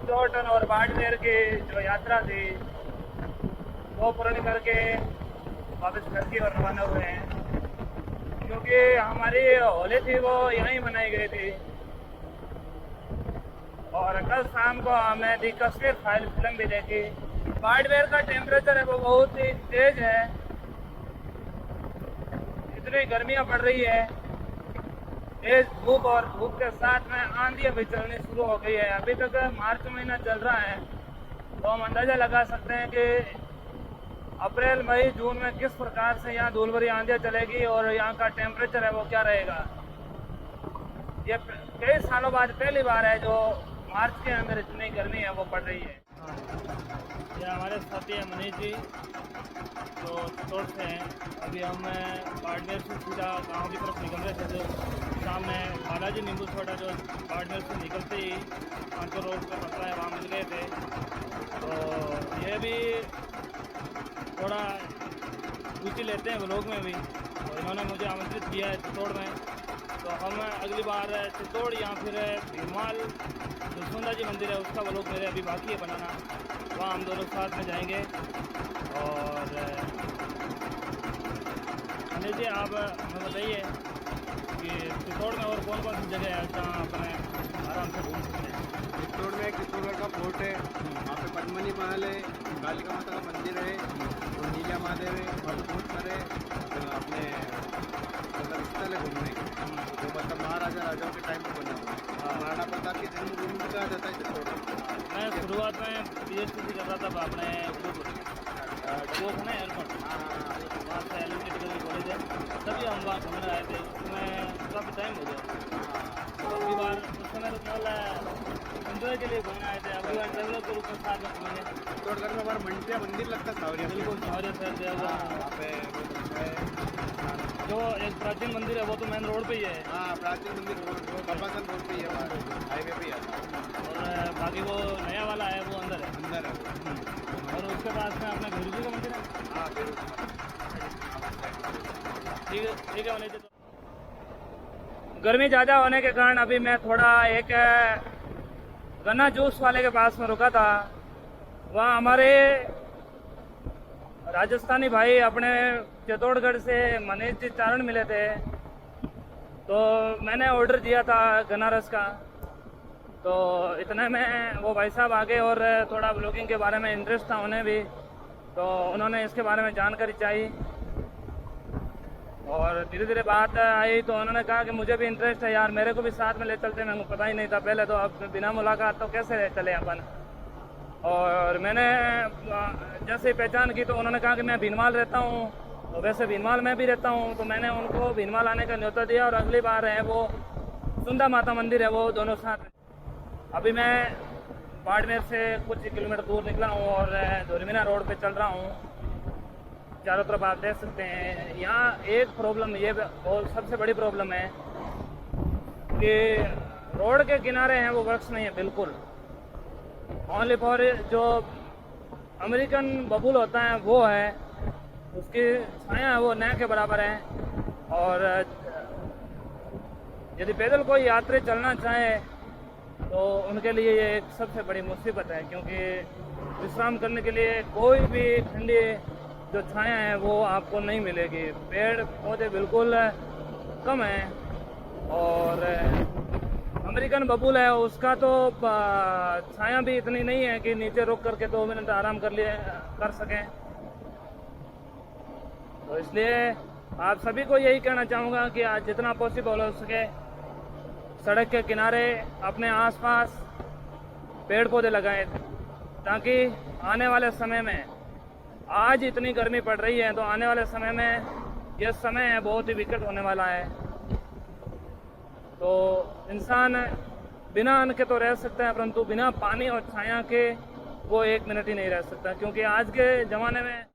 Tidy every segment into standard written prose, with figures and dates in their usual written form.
चित्तौड़ और बाड़मेर की जो यात्रा थी वो पूर्ण करके वापस घर की ओर रवाना हुए हैं, क्योंकि हमारी होली थी वो यहीं मनाई गई थी। और कल शाम को हमने दी कश्मीर फाइल फिल्म भी देखी। बाड़मेर का टेम्परेचर है वो बहुत ही तेज है, इतनी गर्मियाँ पड़ रही है, तेज धूप और धूप के साथ में आंधियाँ भी चलनी शुरू हो गई है। अभी तक मार्च महीना चल रहा है, तो हम अंदाज़ा लगा सकते हैं कि अप्रैल मई जून में किस प्रकार से यहाँ धूल भरी आंधियाँ चलेगी और यहाँ का टेम्परेचर है वो क्या रहेगा। ये कई सालों बाद पहली बार है जो मार्च के अंदर इतनी गर्मी है वो पड़ रही है। ये हमारे साथी है मनीष जी, जो चित्तौड़ से हैं। अभी हम बाड़मेर से सीधा गांव की तरफ निकल रहे थे, जो सामने बालाजी नींबू छोटा जो बाड़मेर से निकलते ही कानपुर रोड पर पड़ता है, वहाँ मिल गए थे। तो ये भी थोड़ा रुचि लेते हैं व्लॉग में भी, तो इन्होंने मुझे आमंत्रित किया है चित्तौड़ में। तो हम अगली बार चित्तौड़ या फिर भीरमाल जो सुंदा जी मंदिर है उसका व्लॉग मेरे अभी बाकी है बनाना, वहाँ हम दोनों साथ में जाएंगे। और अनिल जी आप हमें बताइए कि चित्तौड़ में और कौन कौन सी जगह है जहाँ अपने आराम से घूम सकते हैं। चित्तौड़ में चित्तौड़गढ़ का फोर्ट है, वहाँ पे पद्मनी महल है, कालिका माता का मंदिर है, और नीला महादेव है, और बहुत सारे अपने मतलब स्थल है घूमने के, जो मतलब महाराजा राजाओं के टाइम पर बना हुआ है। महाराणा प्रताप की जन्मभूमि भी कहा जाता है चित्तौड़। मैं शुरुआत में PhD कर रहा था अपने वो था ना एयरपोर्ट, वहाँ से एलिमेंट्री कॉलेज है, तभी हम वहाँ घूमने आए थे। उसमें काफ़ी टाइम हो गया। तो अगली बार उस समय तो केवल एंजॉय के लिए घूमने आए थे, अगली बार ट्रेवलर के रूप में साथ में घूमेंगे। चित्तौड़गढ़ में हमारा मंटिया मंदिर लगता है, सावरिया बिल्कुल सावरिया शहर है वहाँ पे वो है। जो एक प्राचीन मंदिर है वो तो मेन रोड पे ही है। हाँ, प्राचीन मंदिर रोड करवासन रोड पे ही है, हाईवे पे ही है। और बाकी वो नया वाला है वो अंदर है। अंदर है। और उसके पास में अपना गुरु जी का मंदिर है। हाँ, फिर ठीक है मनीष जी। गर्मी ज़्यादा होने के कारण अभी मैं थोड़ा एक गन्ना जूस वाले के पास में रुका था। वहाँ हमारे राजस्थानी भाई अपने चित्तौड़गढ़ से मनीष जी चारण मिले थे, तो मैंने ऑर्डर दिया था गन्ना रस का। तो इतने में वो भाई साहब आ गए और थोड़ा ब्लॉगिंग के बारे में इंटरेस्ट था उन्हें भी, तो उन्होंने इसके बारे में जानकारी चाहिए और धीरे धीरे बात आई। तो उन्होंने कहा कि मुझे भी इंटरेस्ट है यार, मेरे को भी साथ में ले चलते, मेरे को पता ही नहीं था पहले, तो अब बिना मुलाकात तो कैसे चले अपन। और मैंने जैसे पहचान की तो उन्होंने कहा कि मैं भीनमाल रहता हूँ, तो वैसे भीनमाल में भी रहता हूँ, तो मैंने उनको भीनमाल आने का न्योता दिया और अगली बार है वो सुंदा माता मंदिर है वो दोनों साथ। अभी मैं बाड़मेर से कुछ किलोमीटर दूर निकला हूँ और धोरीमीना रोड पे चल रहा हूँ। चारों तरफ आप देख सकते हैं। यहाँ एक प्रॉब्लम ये और सबसे बड़ी प्रॉब्लम है कि रोड के किनारे हैं वो वृक्ष नहीं है बिल्कुल। ओनली फॉर जो अमेरिकन बबूल होता है वो है, उसकी छाया है वो न के बराबर है। और यदि पैदल कोई यात्री चलना चाहे तो उनके लिए ये एक सबसे बड़ी मुसीबत है, क्योंकि विश्राम करने के लिए कोई भी ठंडी जो छाया है वो आपको नहीं मिलेगी। पेड़ पौधे बिल्कुल कम हैं और अमेरिकन बबूल है उसका तो छाया भी इतनी नहीं है कि नीचे रुक करके 2 मिनट आराम कर सकें। तो इसलिए आप सभी को यही कहना चाहूँगा कि आज जितना पॉसिबल हो सके सड़क के किनारे अपने आसपास पेड़ पौधे लगाएं, ताकि आने वाले समय में, आज इतनी गर्मी पड़ रही है तो आने वाले समय में यह समय है बहुत ही विकट होने वाला है। तो इंसान बिना अन्न के तो रह सकता है, परंतु बिना पानी और छाया के वो 1 मिनट ही नहीं रह सकता, क्योंकि आज के ज़माने में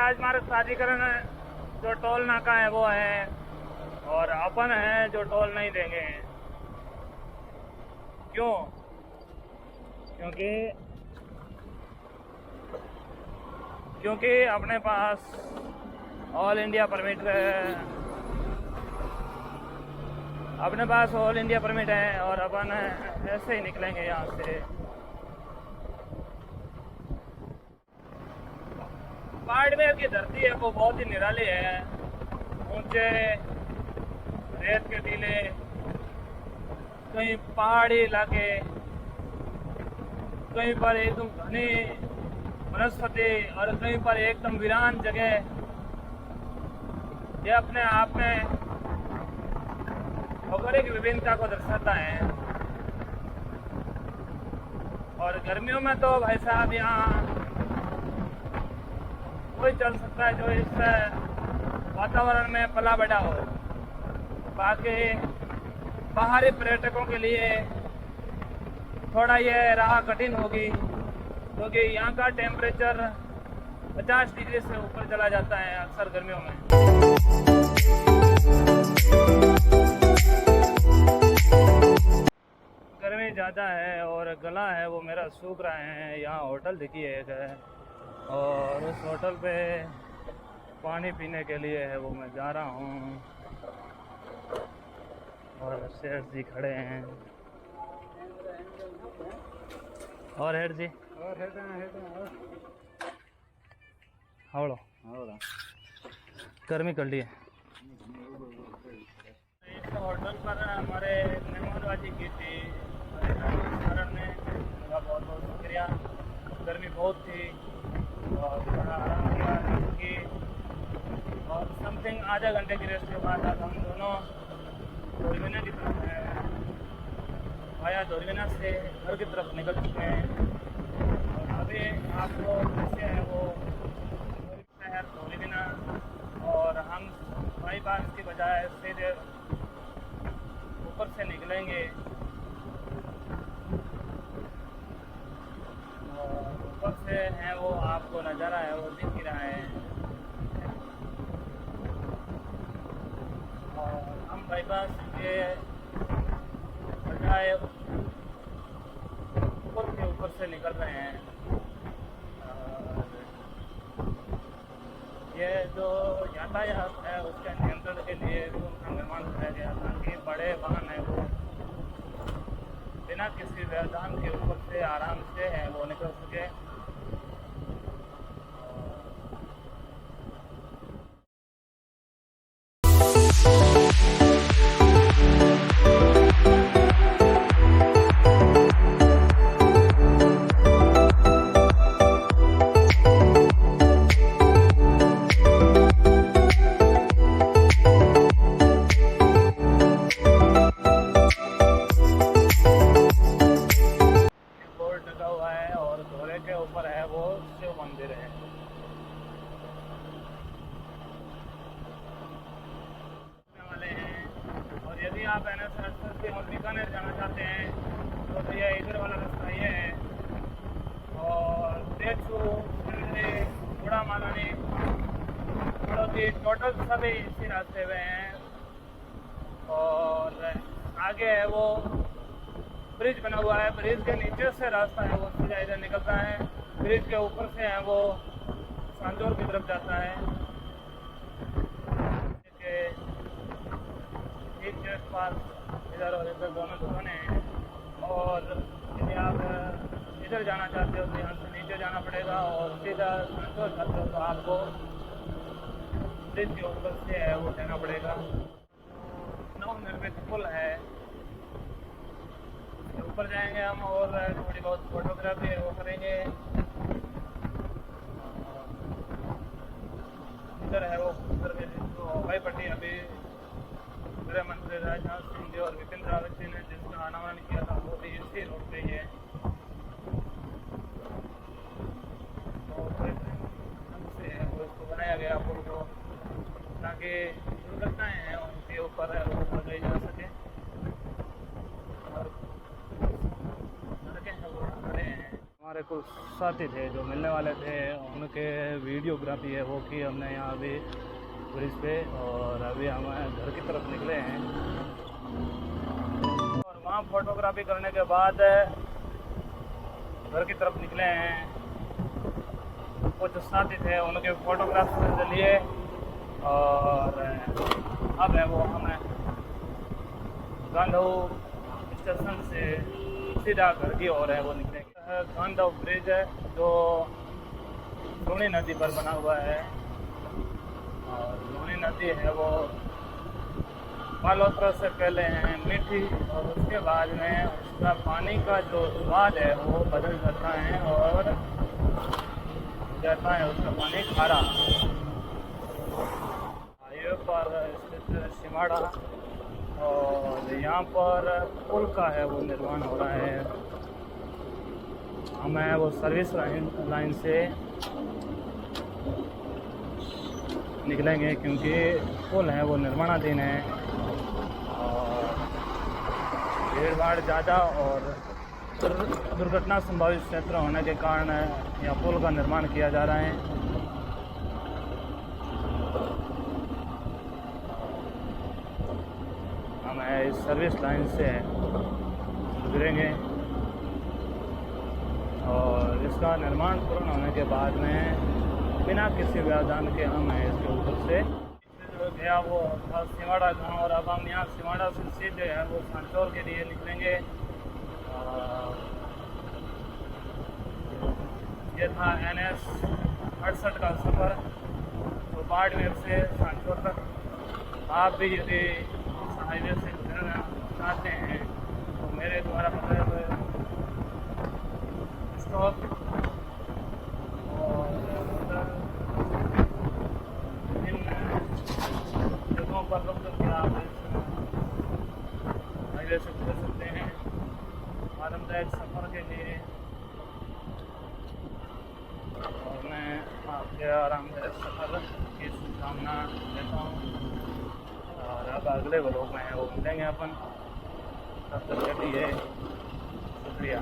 राजमार्ग प्राधिकरण जो टोल नाका है वो है, और अपन है जो टोल नहीं देंगे। क्यों? क्योंकि अपने पास ऑल इंडिया परमिट है, और अपन ऐसे ही निकलेंगे यहाँ से। बाड़मेर की धरती है वो बहुत ही निराली है। ऊंचे रेत के टीले, कहीं पहाड़ी इलाके, कहीं पर एकदम घनी वनस्पति और कहीं पर एकदम वीरान जगह। ये अपने आप में भौगोलिक विभिन्नता को दर्शाता है। और गर्मियों में तो भाई साहब यहाँ कोई चल सकता है जो इस वातावरण में पला बढ़ा हो। बाकी बाहरी पर्यटकों के लिए थोड़ा ये राह कठिन होगी, क्योंकि यहाँ का टेम्परेचर 50 डिग्री से ऊपर चला जाता है अक्सर गर्मियों में। गर्मी ज़्यादा है और गला है वो मेरा सूख रहा है। यहाँ होटल देखिए एक है, और उस होटल पे पानी पीने के लिए है वो मैं जा रहा हूँ। और सेठ जी खड़े हैं, और हेड जी हावड़ो गर्मी कर लिए। इस होटल पर हमारे मेहमानबाजी की थी कारण ने, उनका बहुत बहुत शुक्रिया। गर्मी बहुत थी और थोड़ा आराम किया क्योंकि, और समथिंग आधा घंटे की रेस्ट के बाद अब हम दोनों धोरविना की तरफ आया, धोरविना से घर की तरफ निकल चुके हैं। और अभी आपको दृश्य है वो शहर धोरविना, और हम बाईपास की बजाय सीधे ऊपर से निकलेंगे। और ऊपर से है वो आपको नज़ारा है वो दिख ही रहा है। और हम बाईपास के बजाय ऊपर से निकल रहे हैं। और ये जो यातायात है उसके नियंत्रण के लिए भी उनका निर्माण कराया गया ताकि बड़े वाहन है वो बिना किसी व्यवधान के ऊपर से आराम से है वो निकल सके। के ऊपर है वो शिव मंदिर है। वाले हैं, और यदि आप NH से और बीकानेर जाना चाहते हैं तो भैया इधर वाला रास्ता ये है। और देशू बड़ा मालानी बड़ोती टोटल सभी इसी रास्ते में हैं। और आगे है वो ब्रिज बना हुआ है, ब्रिज के नीचे से रास्ता है वो सीधा इधर निकलता है। ब्रिज के ऊपर से है वो सांजोर की तरफ जाता है। ठीक जस्ट पास इधर और इधर दोनों दुकानें हैं। और यदि आप इधर जाना चाहते हो तो यहाँ से नीचे जाना पड़ेगा, और सीधा सांजोर जाते हो तो आपको ब्रिज के ऊपर से है वो जाना पड़ेगा। नवनिर्मित पुल है, ऊपर जाएंगे हम और थोड़ी बहुत फोटोग्राफी है वो करेंगे। इधर है वो हवाई पट्टी, अभी गृह मंत्री राजनाथ सिंह जी और विपिन रावत जी ने जिसका अनावरण किया था वो भी इसी रोड पे ही है। तो इसको बनाया गया पुल को ताकि दुर्घटनाएँ हैं उनके ऊपर है वो लगाई जा सके। और हमारे हमारे कुछ साथी थे जो मिलने वाले थे, उनके वीडियोग्राफी है वो की हमने यहाँ अभी ब्रिज पे, और अभी हम घर की तरफ निकले हैं। और वहाँ फोटोग्राफी करने के बाद घर की तरफ निकले हैं। कुछ साथी थे उनके फोटोग्राफ्स लिए, और अब है वो हमें गांधो स्टेशन से सीधा घर की ओर है वो निकलेंगे। गांधो ब्रिज है जो लूनी नदी पर बना हुआ है, और लूनी नदी है वो बालोतरा से पहले है मीठी, और उसके बाद में उसका पानी का जो स्वाद है वो बदल जाता है और जाता है उसका पानी खारा। हाईवे पर स्थित सिमाड़ा, और यहाँ पर पुल का है वो निर्माण हो रहा है। हमें वो सर्विस लाइन से निकलेंगे क्योंकि पुल है वो निर्माणाधीन है, और भीड़ भाड़ ज़्यादा और दुर्घटना संभावित क्षेत्र होने के कारण यहाँ पुल का निर्माण किया जा रहा है। हम इस सर्विस लाइन से गुजरेंगे, और इसका निर्माण पूर्ण होने के बाद में बिना किसी व्यवधान के हम इसके ऊपर से गया वो था सिमाड़ा गाँव, और अब हम यहाँ सिमाड़ा से सीधे है वो सांचौर के लिए निकलेंगे। ये था NS 68 का सफ़र, तो बाड़मेर से सांचौर तक। आप भी यदि हाईवे से गुजरना चाहते हैं तो मेरे द्वारा बताए हुए स्टॉप और इन जगहों पर रुक कर आप हाईवे से गुजर सकते हैं आरामदायक सफ़र के लिए। और मैं आपके आरामदायक सफ़र की शुभकामना देता हूँ, और अब अगले व्लॉग में है वो मिलेंगे अपन। तब तक के लिए शुक्रिया।